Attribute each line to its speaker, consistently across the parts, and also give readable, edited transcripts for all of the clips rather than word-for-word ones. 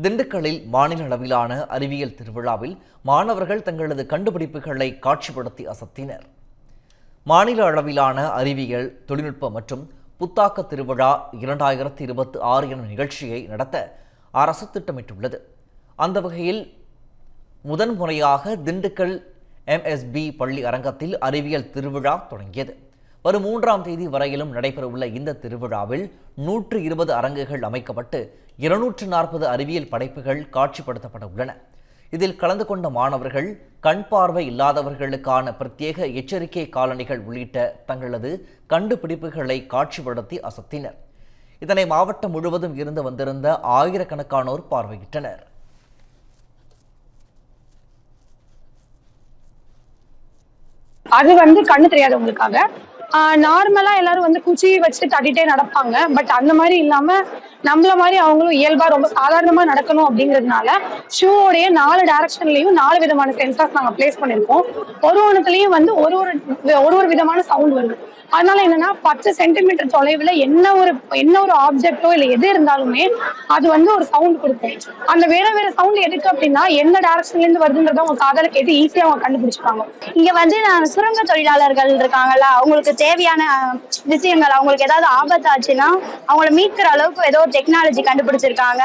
Speaker 1: திண்டுக்கல்லில் மாநில அளவிலான அறிவியல் திருவிழாவில் மாணவர்கள் தங்களது கண்டுபிடிப்புகளை காட்சிப்படுத்தி அசத்தினர். மாநில அளவிலான அறிவியல் தொழில்நுட்ப மற்றும் புத்தாக்க திருவிழா 2026 எனும் நிகழ்ச்சியை நடத்த அரசு திட்டமிட்டுள்ளது. அந்த வகையில் முதன்முறையாக திண்டுக்கல் MSB பள்ளி அரங்கத்தில் அறிவியல் திருவிழா தொடங்கியது. வரும் 3ஆம் தேதி வரையிலும் நடைபெறவுள்ள இந்த திருவிழாவில் 120 அரங்குகள் அமைக்கப்பட்டு 240 அறிவியல் படைப்புகள் காட்சிப்படுத்தப்பட உள்ளன. இதில் கலந்து கொண்ட மாணவர்கள் கண் பார்வை இல்லாதவர்களுக்கான பிரத்யேக எச்சரிக்கை காலணிகள் உள்ளிட்ட தங்களது கண்டுபிடிப்புகளை காட்சிப்படுத்தி அசத்தினர். இதனை மாவட்டம் முழுவதும் இருந்து வந்திருந்த ஆயிரக்கணக்கானோர் பார்வையிட்டனர்.
Speaker 2: அது கண்ணு தெரியாதவங்களுக்காக நார்மலா எல்லாரும் குச்சி வச்சுட்டு தட்டிட்டே நடப்பாங்க. பட் அந்த மாதிரி இல்லாம நம்மள மாதிரி அவங்களும் இயல்பா ரொம்ப சாதாரணமா நடக்கணும் அப்படிங்கிறதுனால ஷூவோடைய 4 டைரக்ஷன்லயும் 4 விதமான சென்சார்ஸ் நாங்க பிளேஸ் பண்ணிருக்கோம். ஒருத்தலையும் ஒரு விதமான சவுண்ட் வருது. அதனால என்னன்னா 10 சென்டிமீட்டர் தொலைவுல என்ன ஒரு ஆப்ஜெக்டோ இல்ல எது இருந்தாலுமே அது ஒரு சவுண்ட் கொடுக்கும். அந்த வேற சவுண்ட் எதுக்கு அப்படின்னா என்ன டைரக்ஷன்ல இருந்து வருதுன்றத உங்க காதால கேட்டு ஈஸியா அவங்க கண்டுபிடிச்சிப்பாங்க.
Speaker 3: இங்க சுரங்க தொழிலாளர்கள் இருக்காங்கல்ல, அவங்களுக்கு தேவையான விஷயங்கள், அவங்களுக்கு ஏதாவது ஆபத்து ஆச்சுன்னா அவங்கள மீட்கிற அளவுக்கு ஏதோ டெக்னாலஜி கண்டுபிடிச்சிருக்காங்க.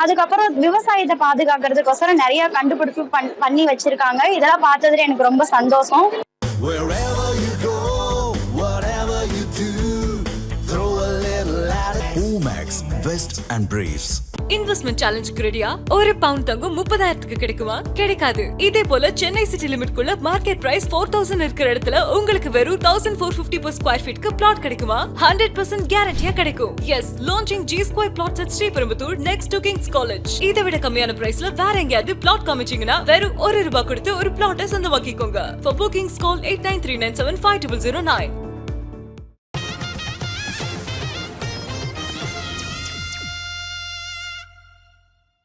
Speaker 3: அதுக்கப்புறம் விவசாயத்தை பாதுகாக்கிறதுக்கோசரம் நிறைய கண்டுபிடிப்பு பண்ணி வச்சிருக்காங்க. இதெல்லாம் பார்த்ததுல எனக்கு ரொம்ப சந்தோஷம்.
Speaker 4: Omax Vest and Briefs.
Speaker 5: Investment சேலஞ்சுக்கு ரெடியா? ஒரு பவுண்ட் தங்கம் 30,000க்கு கிடைக்குமா? கிடைக்காது. இதே போல சென்னை சிட்டி லிமிட்குள்ள மார்க்கெட் பிரைஸ் 4,000 இருக்கிற இடத்துல உங்களுக்கு வெறும் 1,450 per ஸ்கொயர் ஃபீட்க்கு பிளாட் கிடைக்குமா? 100% கேரண்டியா கிடைக்கும். Yes, launching G Square Plots at Sriperumbudur next to King's College. இதை விட கம்மியான பிரைஸ்ல வேற எங்கயாவது பிளாட் காமிச்சீங்கன்னா வெறும் ₹1 கொடுத்து ஒரு பிளாட்டை சொந்தமாக்கிக்கோங்க. For bookings call 8939750009.